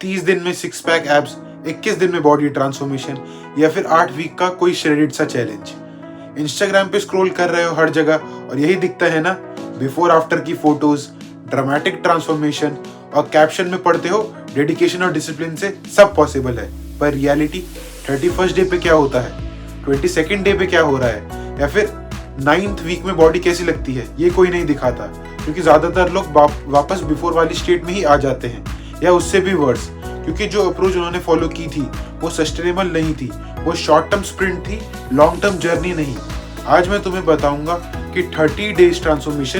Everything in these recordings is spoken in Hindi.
30 दिन में 6 पैक एब्स, 21 दिन में बॉडी ट्रांसफॉर्मेशन, या फिर 8 वीक का कोई श्रेडेड सा चैलेंज। इंस्टाग्राम पे स्क्रॉल कर रहे हो हर जगह और यही दिखता है ना, बिफोर आफ्टर की फोटोज, ड्रामेटिक ट्रांसफॉर्मेशन, और कैप्शन में पढ़ते हो डेडिकेशन और डिसिप्लिन से सब पॉसिबल है। पर रियलिटी 31st डे पे क्या होता है, 22nd डे पे क्या हो रहा है, या फिर 9th वीक में बॉडी कैसी लगती है, ये कोई नहीं दिखाता, क्योंकि ज्यादातर लोग वापस बिफोर वाली स्टेट में ही आ जाते हैं, या उससे भी वर्स, क्योंकि जो अप्रोच उन्होंने फॉलो की थी वो सस्टेनेबल नहीं थी, वो शॉर्ट टर्म स्प्रिंट थी, लॉन्ग टर्म जर्नी नहीं। आज मैं तुम्हें बताऊंगा कि 30 डेज ट्रांसफॉर्मेशन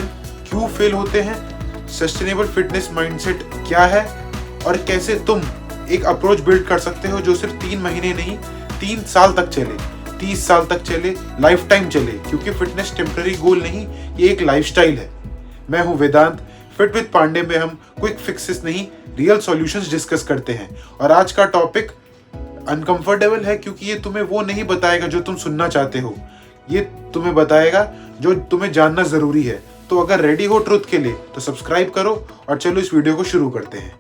क्यों फेल होते हैं, सस्टेनेबल फिटनेस माइंडसेट क्या है, और कैसे तुम एक अप्रोच बिल्ड कर सकते हो जो सिर्फ 3 महीने नहीं 3 साल तक चले, 30 साल तक चले, लाइफ टाइम चले, क्योंकि फिटनेस टेम्पररी गोल नहीं, ये एक लाइफस्टाइल है। मैं हूं वेदांत, फिट विद पांडे में हम क्विक फिक्सेस नहीं, रियल सॉल्यूशंस डिस्कस करते हैं। और आज का टॉपिक अनकंफर्टेबल है, क्योंकि ये तुम्हें वो नहीं बताएगा जो तुम सुनना चाहते हो, ये तुम्हें बताएगा जो तुम्हें जानना जरूरी है। तो अगर रेडी हो ट्रुथ के लिए तो सब्सक्राइब करो और चलो इस वीडियो को शुरू करते हैं।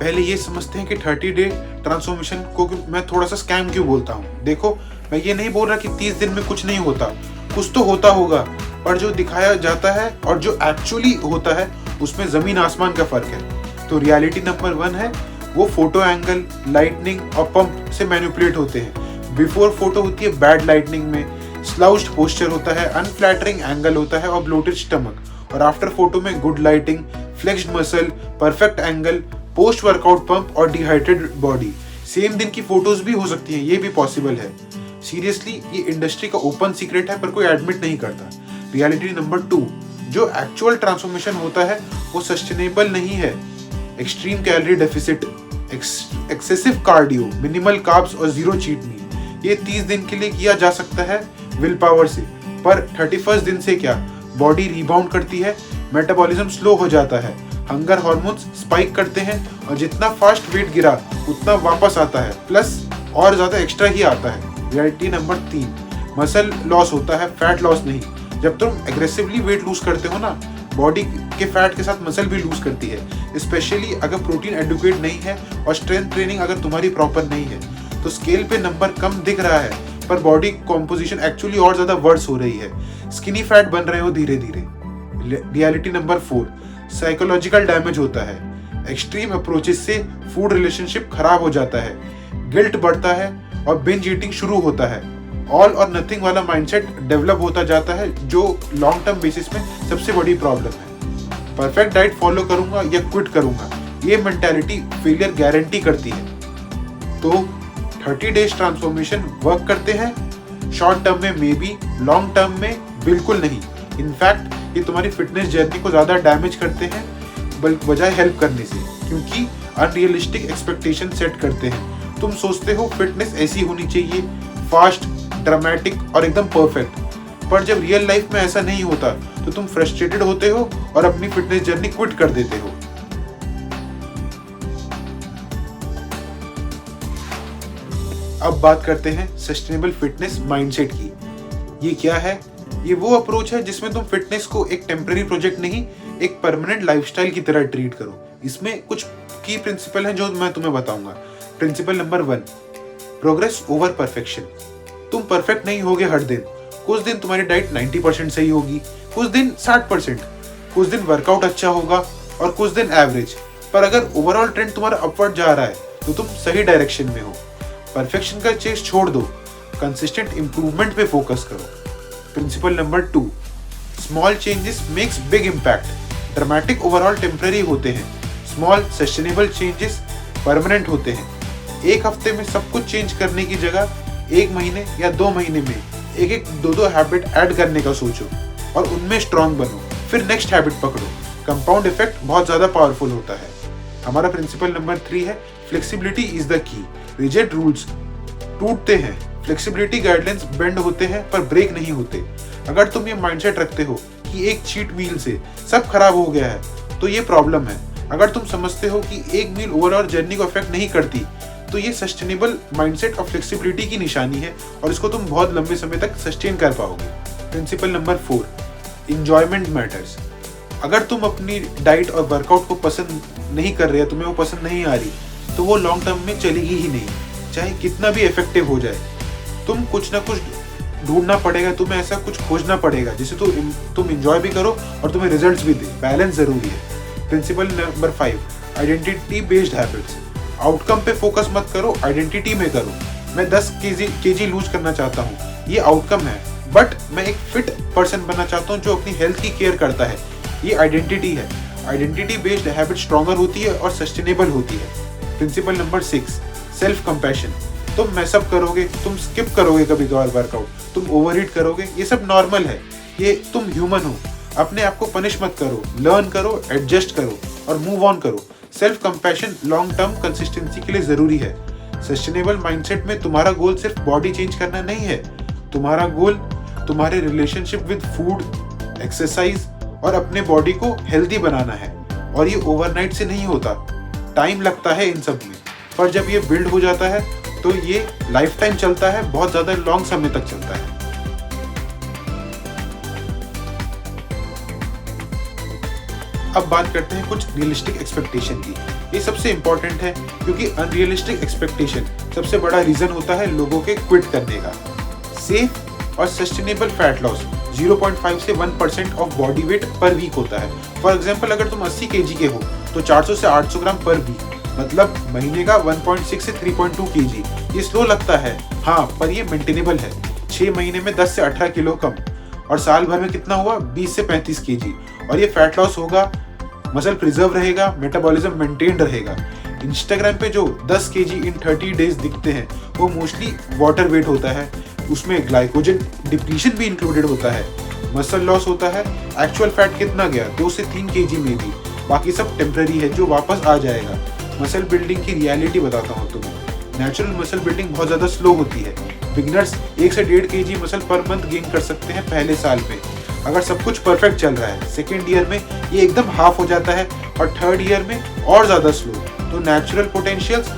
पहले ये समझते हैं कि 30 डे ट्रांसफॉर्मेशन को मैं थोड़ा सा स्कैम क्यों बोलता हूँ। देखो, मैं ये नहीं बोल रहा कि 30 दिन में कुछ नहीं होता, कुछ तो होता होगा, पर जो दिखाया जाता है और जो एक्चुअली होता है उसमें जमीन आसमान का फर्क है। तो रियलिटी नंबर 1 है वो फोटो एंगल, लाइटनिंग और पंप से मैनिपुलेट होते हैं। बिफोर फोटो होती है बैड लाइटनिंग में, स्लाउच्ड पोस्चर होता है, अनफ्लैटरिंग एंगल होता है और ब्लोटेड स्टमक, और आफ्टर फोटो में good lighting, flexed muscle, perfect angle, post workout pump और डिहाइड्रेटेड बॉडी। सेम दिन की फोटोज भी हो सकती हैं, ये भी पॉसिबल है। सीरियसली ये इंडस्ट्री का ओपन सीक्रेट है, पर कोई एडमिट नहीं करता। रियलिटी नंबर 2, जो एक्चुअल ट्रांसफॉर्मेशन होता है वो सस्टेनेबल नहीं है। Extreme calorie deficit, excessive cardio, minimal carbs और जीरो चीट मील, ये 30 दिन के लिए किया जा सकता है विल पावर से, पर 31st दिन से क्या, बॉडी रिबाउंड करती है, मेटाबॉलिज्म स्लो हो जाता है, हंगर हार्मोन्स स्पाइक करते हैं, और जितना फास्ट वेट गिरा उतना वापस आता है, प्लस और ज्यादा एक्स्ट्रा ही आता है। रियलिटी नंबर 3, मसल लॉस होता है, फैट लॉस नहीं। जब तुम एग्रेसिवली वेट लूज करते हो ना, बॉडी के फैट के साथ मसल भी लूज करती है, स्पेशली अगर प्रोटीन एडुकेट नहीं है और स्ट्रेंथ ट्रेनिंग अगर तुम्हारी प्रॉपर नहीं है। तो स्केल पे नंबर कम दिख रहा है, पर बॉडी कॉम्पोजिशन एक्चुअली और ज्यादा वर्स हो रही है, स्किनी फैट बन रहे हो धीरे धीरे। रियलिटी नंबर 4, साइकोलॉजिकल डैमेज होता है। एक्सट्रीम अप्रोचेस से फूड रिलेशनशिप खराब हो जाता है, गिल्ट बढ़ता है और बिंज ईटिंग शुरू होता है। ऑल और नथिंग वाला माइंडसेट डेवलप होता जाता है, जो लॉन्ग टर्म बेसिस में सबसे बड़ी प्रॉब्लम है। परफेक्ट डाइट फॉलो करूंगा या क्विट करूंगा, ये मेंटालिटी फेलियर गारंटी करती है। तो 30 डेज ट्रांसफॉर्मेशन वर्क करते हैं, शॉर्ट टर्म में मे बी, लॉन्ग टर्म में बिल्कुल नहीं। इनफैक्ट ये तुम्हारी फिटनेस जर्नी को ज्यादा डैमेज करते हैं बजाय हेल्प करने से, क्योंकि अनरियलिस्टिक एक्सपेक्टेशन सेट करते हैं। तुम सोचते हो फिटनेस ऐसी होनी चाहिए, फास्ट, ड्रामेटिक और एकदम परफेक्ट, पर जब रियल लाइफ में ऐसा नहीं होता तो तुम फ्रस्ट्रेटेड होते हो और अपनी फिटनेस जर्नी क्विट कर देते हो। अब बात करते हैं सस्टेनेबल फिटनेस माइंडसेट की। ये क्या है? ये वो अप्रोच है जिसमें तुम फिटनेस को एक टेम्पररी प्रोजेक्ट नहीं, एक परमानेंट लाइफस्टाइल की तरह ट्रीट करो। इसमें कुछ की प्रिंसिपल हैं जो मैं तुम्हें बताऊंगा। Principle number 1, progress over perfection. तुम परफेक्ट नहीं होगे हर दिन। कुछ दिन तुम्हारी डाइट 90% सही होगी, कुछ दिन 60%, कुछ दिन वर्कआउट अच्छा होगा और कुछ दिन एवरेज। पर अगर ओवरऑल ट्रेंड तुम्हारा अपवर्ड जा रहा है तो तुम सही डायरेक्शन में हो। परफेक्शन का चेस छोड़ दो, कंसिस्टेंट इंप्रूवमेंट पे फोकस करो। Principle number 2, small changes makes big impact. Dramatic overall temporary होते हैं, स्मॉल सस्टेनेबल चेंजेस परमानेंट होते हैं। एक हफ्ते में सब कुछ चेंज करने की जगह 1 महीने या 2 महीने में एक 2 हैबिट ऐड करने का सोचो और उनमें स्ट्रांग बनो, फिर नेक्स्ट हैबिट पकड़ो। कंपाउंड इफेक्ट बहुत ज्यादा पावरफुल होता है। हमारा प्रिंसिपल नंबर 3 है, flexibility is the key. Rigid rules टूटते हैं, फ्लेक्सिबिलिटी गाइडलाइंस बेंड होते हैं पर ब्रेक नहीं होते। अगर तुम ये माइंडसेट रखते हो कि एक चीट मील से सब खराब हो गया है तो ये प्रॉब्लम है। अगर तुम समझते हो कि एक मील ओवरऑल जर्नी को अफेक्ट नहीं करती तो ये सस्टेनेबल माइंडसेट और फ्लेक्सिबिलिटी की निशानी है और इसको तुम बहुत लंबे समय तक सस्टेन कर पाओगे। Principle number 4, enjoyment matters. अगर तुम अपनी डाइट और वर्कआउट को पसंद नहीं कर रहे, तुम्हें वो पसंद नहीं आ रही, तो वो लॉन्ग टर्म में चलेगी ही नहीं, चाहे कितना भी इफेक्टिव हो जाए। तुम कुछ ना कुछ ढूंढना पड़ेगा, तुम्हें ऐसा कुछ खोजना पड़ेगा जिसे तुम इंजॉय भी करो और तुम्हें रिजल्ट्स भी दे। बैलेंस जरूरी है। Principle number 5, identity based habits. Outcome पे फोकस मत करो, आइडेंटिटी में करो। मैं 10 केजी लूज करना चाहता हूँ, ये आउटकम है, बट मैं एक फिट पर्सन बनना चाहता हूँ जो अपनी हेल्थ की केयर करता है, ये आइडेंटिटी है। आइडेंटिटी बेस्ड हैबिट स्ट्रॉन्गर होती है और सस्टेनेबल होती है। Principle number 6, self compassion. तुम मैसअप करोगे, तुम स्किप करोगे कभी कभार वर्कआउट, तुम ओवरईट करोगे, ये सब नॉर्मल है, ये तुम ह्यूमन हो। अपने आप को पनिश मत करो, लर्न करो, एडजस्ट करो और मूव ऑन करो। Self compassion long term consistency के लिए जरूरी है। सस्टेनेबल माइंडसेट में तुम्हारा गोल सिर्फ बॉडी चेंज करना नहीं है, तुम्हारा गोल तुम्हारे रिलेशनशिप विद फूड, एक्सरसाइज और अपने बॉडी को हेल्दी बनाना है। और ये ओवरनाइट से नहीं होता, टाइम लगता है इन सब में, पर जब ये बिल्ड हो जाता है तो ये लाइफ टाइम चलता है, बहुत ज्यादा लॉन्ग समय तक चलता है। अब बात करते हैं कुछ रियलिस्टिक एक्सपेक्टेशन की। ये सबसे इंपॉर्टेंट है क्योंकि अनरियलिस्टिक एक्सपेक्टेशन सबसे बड़ा रीजन होता है लोगों के क्विट करने का। सेफ और सस्टेनेबल फैट लॉस 0.5 से 1% ऑफ बॉडी वेट पर वीक होता है। फॉर एग्जाम्पल, अगर तुम 80 kg के हो तो 400 से 800 ग्राम पर वीक, मतलब महीने का 1.6 से 3.2 kg। ये स्लो लगता है हाँ, पर ये मेंटेनेबल है। 6 महीने में 10 से 18 किलो कम, और साल भर में कितना हुआ, 20 से 35 kg। और ये फैट लॉस होगा, मसल प्रिजर्व रहेगा, मेटाबॉलिज्म मेंटेन रहेगा। इंस्टाग्राम पे जो 10 kg इन 30 डेज दिखते हैं वो मोस्टली वाटर वेट होता है, उसमें ग्लाइकोजन डिप्लीशन भी इंक्लूडेड होता है। मसल लॉस होता है, एक्चुअल फैट कितना गया, 2 से 3 kg में भी, बाकी सब टेम्पररी है जो वापस आ जाएगा। मसल बिल्डिंग की रियलिटी बताता हूँ तुम्हें। नेचुरल मसल बिल्डिंग बहुत ज़्यादा स्लो होती है। बिगिनर्स 1 से 1.5 kg muscle per month gain कर सकते हैं पहले साल में, अगर सब कुछ परफेक्ट चल रहा है। सेकेंड ईयर में ये एकदम हाफ हो जाता है और थर्ड ईयर में और ज़्यादा स्लो। तो नेचुरल पोटेंशियल्स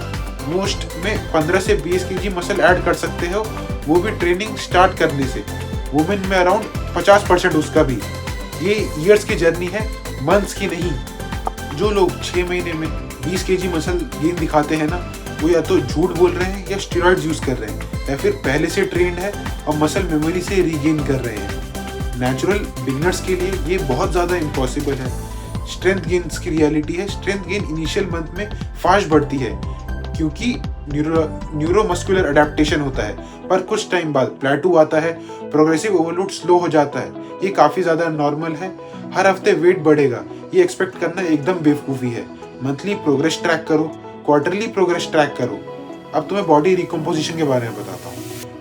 मोस्ट में 15 से 20 kg मसल ऐड कर सकते हो, वो भी ट्रेनिंग स्टार्ट करने से। वुमेन में अराउंड 50% उसका भी। ये ईयर्स की जर्नी है, मंथ्स की नहीं। जो लोग 6 महीने में 20 kg मसल गेन दिखाते हैं ना, वो या तो झूठ बोल रहे हैं या स्टेरॉइड्स यूज कर रहे हैं, या फिर पहले से ट्रेंड है और मसल मेमोरी से रीगेन कर रहे हैं। नेचुरल बिगनर्स के लिए ये बहुत ज़्यादा इम्पॉसिबल है। स्ट्रेंथ गेन्स की रियलिटी है, स्ट्रेंथ गेन इनिशियल मंथ में फास्ट बढ़ती है क्योंकि न्यूरोमस्कुलर अडेप्टेशन होता है, पर कुछ टाइम बाद प्लेटू आता है, प्रोग्रेसिव ओवरलोड स्लो हो जाता है। ये काफ़ी ज़्यादा नॉर्मल है। हर हफ्ते वेट बढ़ेगा, ये एक्सपेक्ट करना एकदम बेवकूफ़ी है। मंथली प्रोग्रेस ट्रैक करो, क्वार्टरली प्रोग्रेस ट्रैक करो। अब तुम्हें बॉडी रिकम्पोजिशन के बारे में बताता हूँ।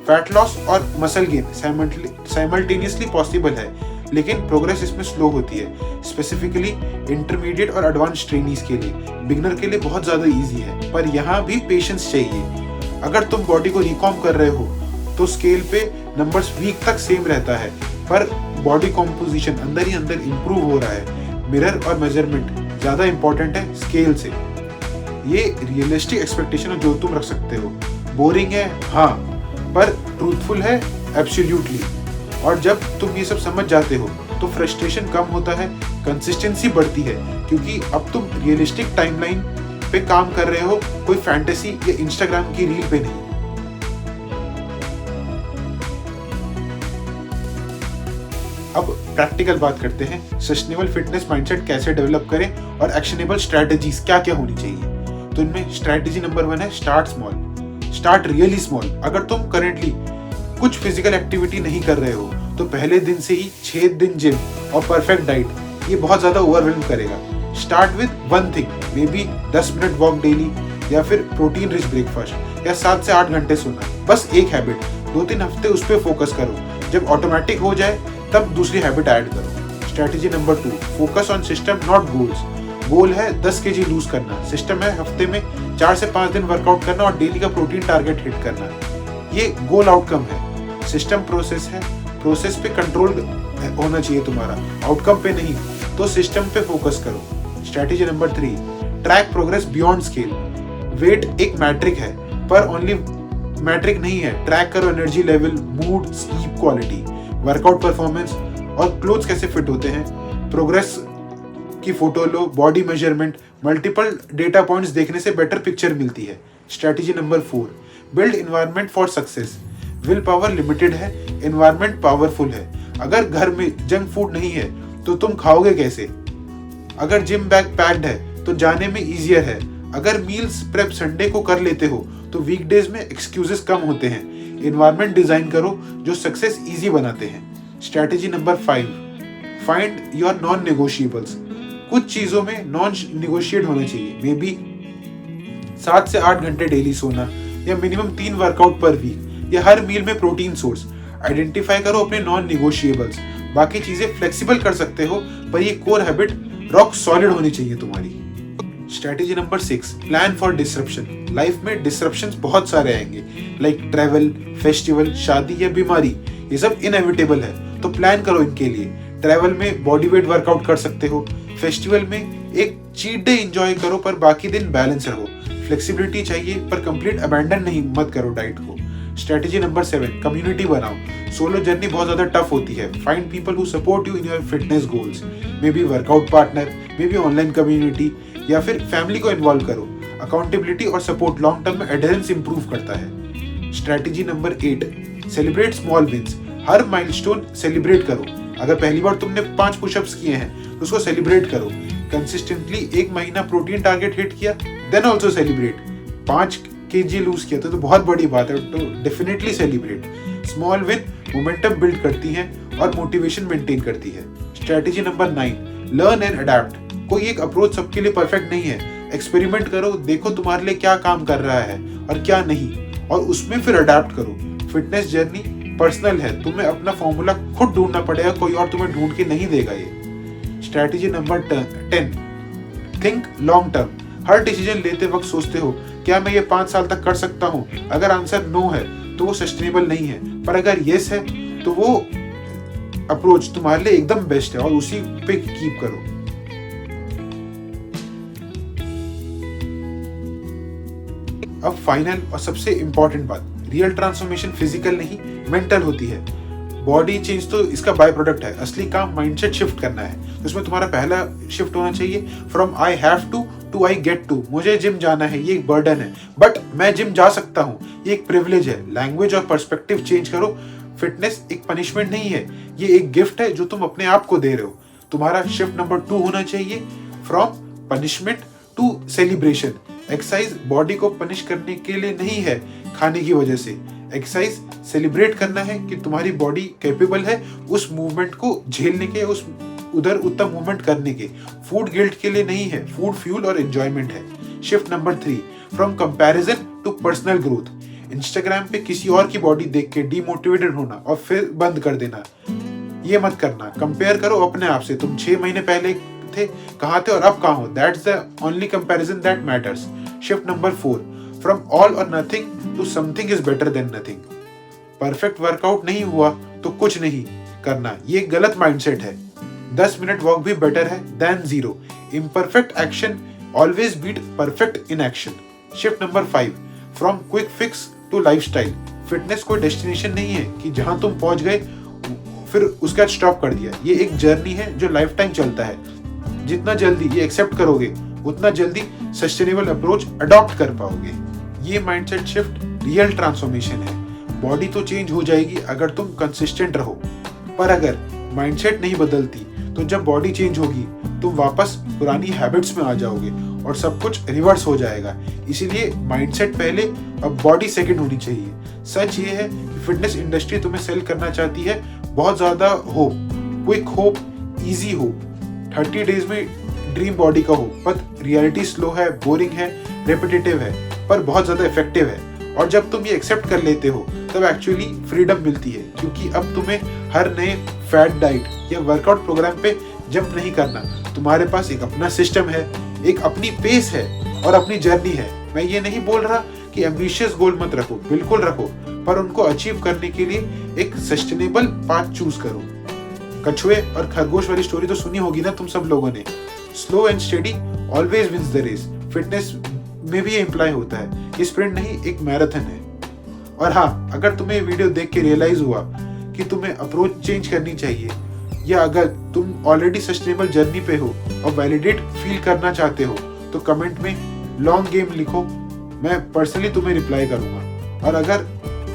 फैट लॉस और मसल गेन साइमल्टेनियसली पॉसिबल है, लेकिन प्रोग्रेस इसमें स्लो होती है। स्पेसिफिकली इंटरमीडिएट और एडवांस ट्रेनीज के लिए, बिगनर के लिए बहुत ज़्यादा इजी है, पर यहाँ भी पेशेंस चाहिए। अगर तुम बॉडी को रिकॉम कर रहे हो तो स्केल पे नंबर्स वीक तक सेम रहता है, पर बॉडी कॉम्पोजिशन अंदर ही अंदर इम्प्रूव हो रहा है। मिरर और मेजरमेंट ज़्यादा इंपॉर्टेंट है स्केल से। ये रियलिस्टिक एक्सपेक्टेशन है जो तुम रख सकते हो। बोरिंग है हाँ, पर ट्रूथफुल है एब्सोल्युटली। और जब तुम ये सब समझ जाते हो तो फ्रस्ट्रेशन कम होता है, कंसिस्टेंसी बढ़ती है, क्योंकि अब तुम रियलिस्टिक टाइमलाइन पे काम कर रहे हो, कोई फैंटेसी या इंस्टाग्राम की रील पे नहीं। अब प्रैक्टिकल बात करते हैं, सस्टेनेबल फिटनेस माइंडसेट कैसे डेवलप करें और एक्शनेबल स्ट्रैटेजीज क्या क्या होनी चाहिए। तो इनमें स्ट्रैटेजी नंबर 1 है start small, start really small. अगर तुम करेंटली कुछ फिजिकल एक्टिविटी नहीं कर रहे हो तो पहले दिन से ही 6 दिन जिम और परफेक्ट डाइट, ये बहुत ज्यादा ओवरवेल्म करेगा। Start with one thing, may be 10 minute walk daily, या फिर प्रोटीन रिच ब्रेकफास्ट, या 7 से 8 घंटे सोना। बस एक हैबिट, 2-3 हफ्ते उस पर फोकस करो। जब ऑटोमेटिक हो जाए तब दूसरी हैबिट ऐड करो। Strategy number 2, focus on system not goals. Goal है 10 kg लूज करना, सिस्टम है हफ्ते में 4 से 5 दिन वर्कआउट करना और डेली का प्रोटीन टारगेट हिट करना। ये गोल आउटकम है। सिस्टम प्रोसेस है, प्रोसेस पे कंट्रोल होना चाहिए तुम्हारा, आउटकम पे नहीं। तो सिस्टम पे फोकस करो। Strategy number 3, track progress beyond scale. Weight एक मैट्रिक है, पर ओनली मैट्रिक नहीं है। ट्रैक करो energy level, mood, sleep quality. Workout performance और क्लोथ्स कैसे फिट होते हैं, प्रोग्रेस की फोटो लो, body measurement, multiple data points देखने से बेटर पिक्चर मिलती है। Strategy number 4, build environment for success. Will power limited है, एनवायरनमेंट पावरफुल है। अगर घर में जंक फूड नहीं है तो तुम खाओगे कैसे? अगर जिम बैग पैक्ड है तो जाने में इजियर है। अगर मील्स प्रेप संडे को कर लेते हो तो वीकडेज में एक्सक्यूजेस कम होते हैं। एनवायरनमेंट डिजाइन करो जो सक्सेस इजी बनाते हैं। Strategy number 5, find your non negotiables. कुछ चीजों में नॉन निगोशिएट होना चाहिए। मे बी 7 से 8 घंटे डेली सोना, या मिनिमम 3 वर्कआउट पर वीक, या हर मील में प्रोटीन सोर्स। आइडेंटिफाई करो अपने नॉन निगोशिएबल्स। बाकी चीजें फ्लेक्सिबल कर सकते हो, पर ये कोर हैबिट रॉक सॉलिड होनी चाहिए तुम्हारी। Strategy number 6, plan for disruption. Life में डिसरप्शंस बहुत सारे आएंगे, लाइक ट्रैवल, फेस्टिवल, शादी या बीमारी। ये सब इनएविटेबल है, तो प्लान करो इनके लिए। ट्रैवल में बॉडी वेट वर्कआउट कर सकते हो। फेस्टिवल में एक चीट डे एंजॉय करो, पर बाकी दिन बैलेंस रहो। फ्लेक्सिबिलिटी चाहिए, पर कंप्लीट अबैंडन नहीं मत करो डाइट को। स्ट्रैटेजी नंबर 7, कम्युनिटी बनाओ। सोलो जर्नी बहुत ज्यादा टफ होती है। Find people who support you in your fitness goals. May be workout partner, may be online community, या फिर फैमिली को इन्वॉल्व करो। अकाउंटेबिलिटी और सपोर्ट लॉन्ग टर्म में एडहेरेंस इंप्रूव करता है। Strategy number 8, celebrate small wins. हर माइलस्टोन सेलिब्रेट करो। अगर पहली बार तुमने 5 पुशअप्स किए हैं तो उसको सेलिब्रेट करो। कंसिस्टेंटली 1 महीना प्रोटीन टारगेट हिट किया, then also celebrate. 5 kg lose किया तो बहुत बड़ी बात है, तो definitely celebrate. Small win momentum build करती है और मोटिवेशन मेंटेन करती है। Strategy number 9, learn and adapt. कोई एक अप्रोच सबके लिए परफेक्ट नहीं है। एक्सपेरिमेंट करो, देखो तुम्हारे लिए क्या काम कर रहा है और क्या नहीं, और उसमें फिर अडैप्ट करो। फिटनेस जर्नी पर्सनल है, तुम्हें अपना फॉर्मूला खुद ढूंढना पड़ेगा, कोई और तुम्हें ढूंढ के नहीं देगा ये। Strategy number 10, think long term. हर डिसीजन लेते वक्त सोचते हो, क्या मैं ये 5 साल तक कर सकता हूँ? अगर आंसर नो है तो वो सस्टेनेबल नहीं है, पर अगर येस है तो वो अप्रोच तुम्हारे लिए एकदम बेस्ट है, और उसी पे कीप करो। अब फाइनल और सबसे इंपॉर्टेंट बात, रियल ट्रांसफॉर्मेशन फिजिकल नहीं मेंटल होती है। बॉडी चेंज तो इसका बाय प्रोडक्ट है, असली काम माइंडसेट शिफ्ट करना है। तो इसमें तुम्हारा पहला शिफ्ट होना चाहिए from I have to I get to. मुझे जिम जाना है, ये एक बर्डन है, बट मैं जिम जा सकता हूँ, ये एक प्रिविलेज है। लैंग्वेज और पर्सपेक्टिव चेंज करो। फिटनेस एक पनिशमेंट नहीं है, ये एक गिफ्ट है जो तुम अपने आप को दे रहे हो। तुम्हारा शिफ्ट नंबर 2 होना चाहिए from punishment to celebration. Exercise body को पनिश करने के लिए नहीं है खाने की वजह से। एक्सरसाइज सेलिब्रेट करना है कि तुम्हारी बॉडी कैपेबल है उस मूवमेंट को झेलने के, उस उधर उत्तम मूवमेंट करने के। फूड गिल्ट के लिए नहीं है, फूड फ्यूल और एंजॉयमेंट है। Shift number 3, from comparison to personal growth. Instagram पे किसी और की बॉडी देख के डीमोटिवेटेड होना और फिर बंद कर देना, ये मत करना। कंपेयर करो अपने आप से, तुम 6 महीने पहले थे कहाँ थे और अब कहाँ हो। That's the only comparison that matters. Shift number 4, from all or nothing to something is better than nothing. Perfect workout नहीं हुआ तो कुछ नहीं करना, ये गलत माइंडसेट है। 10 मिनट वॉक भी बेटर है than 0। Imperfect action always beat perfect inaction. Shift number 5, from quick fix to lifestyle. Fitness कोई डेस्टिनेशन नहीं है कि जहां तुम पहुंच गए फिर उसके बाद स्टॉप कर दिया। ये एक जर्नी है जो लाइफ टाइम चलता है। जितना जल्दी ये एक्सेप्ट करोगे उतना जल्दी सस्टेनेबल अप्रोच अडॉप्ट कर पाओगे। ये माइंडसेट शिफ्ट रियल ट्रांसफॉर्मेशन है। बॉडी तो चेंज हो जाएगी अगर तुम कंसिस्टेंट रहो, पर अगर माइंडसेट नहीं बदलती तो जब बॉडी चेंज होगी तुम वापस पुरानी हैबिट्स में आ जाओगे और सब कुछ रिवर्स हो जाएगा। इसीलिए माइंडसेट पहले और बॉडी सेकंड होनी चाहिए। सच ये है कि फिटनेस इंडस्ट्री तुम्हें सेल करना चाहती है बहुत ज्यादा hope, quick hope, easy hope, 30 days में ड्रीम बॉडी का होप, पर रियलिटी स्लो है, बोरिंग है, रेपिटेटिव है, पर बहुत ज्यादा इफेक्टिव है। और जब तुम ये एक्सेप्ट कर लेते हो तब एक्चुअली फ्रीडम मिलती है, क्योंकि अब तुम्हें हर नए फैट डाइट या वर्कआउट प्रोग्राम पे जंप नहीं करना। तुम्हारे पास एक अपना सिस्टम है, एक अपनी पेस है और अपनी जर्नी है। मैं ये नहीं बोल रहा कि एम्बिशियस गोल मत रखो, बिल्कुल रखो, पर उनको अचीव करने के लिए एक सस्टेनेबल पाथ चूज करो। कछुए और खरगोश वाली स्टोरी तो सुनी होगी ना तुम सब लोगों ने। Slow and steady always wins the race. Fitness में भी ये इंप्लाई होता है, ये स्प्रिंट नहीं एक मैराथन है। और हाँ, अगर तुम्हें वीडियो देख के रियलाइज हुआ कि तुम्हें अप्रोच चेंज करनी चाहिए, या अगर तुम ऑलरेडी सस्टेनेबल जर्नी पे हो और वैलिडेट फील करना चाहते हो तो कमेंट में लॉन्ग गेम लिखो, मैं पर्सनली तुम्हें रिप्लाई करूंगा। और अगर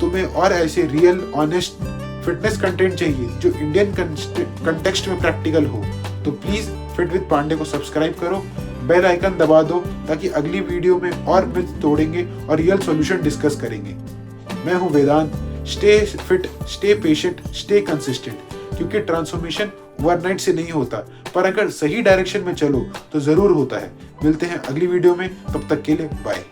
तुम्हें और ऐसे रियल ऑनेस्ट फिटनेस कंटेंट चाहिए जो इंडियन कंटेक्स्ट में प्रैक्टिकल हो तो प्लीज फिट विद पांडे को सब्सक्राइब करो, बेल आइकन दबा दो ताकि अगली वीडियो में और मिथ तोड़ेंगे और रियल सॉल्यूशन डिस्कस करेंगे। मैं हूं Vedant. Stay fit, stay patient, stay consistent, क्योंकि ट्रांसफॉर्मेशन ओवरनाइट से नहीं होता, पर अगर सही डायरेक्शन में चलो तो जरूर होता है। मिलते हैं अगली वीडियो में, तब तक के लिए बाय।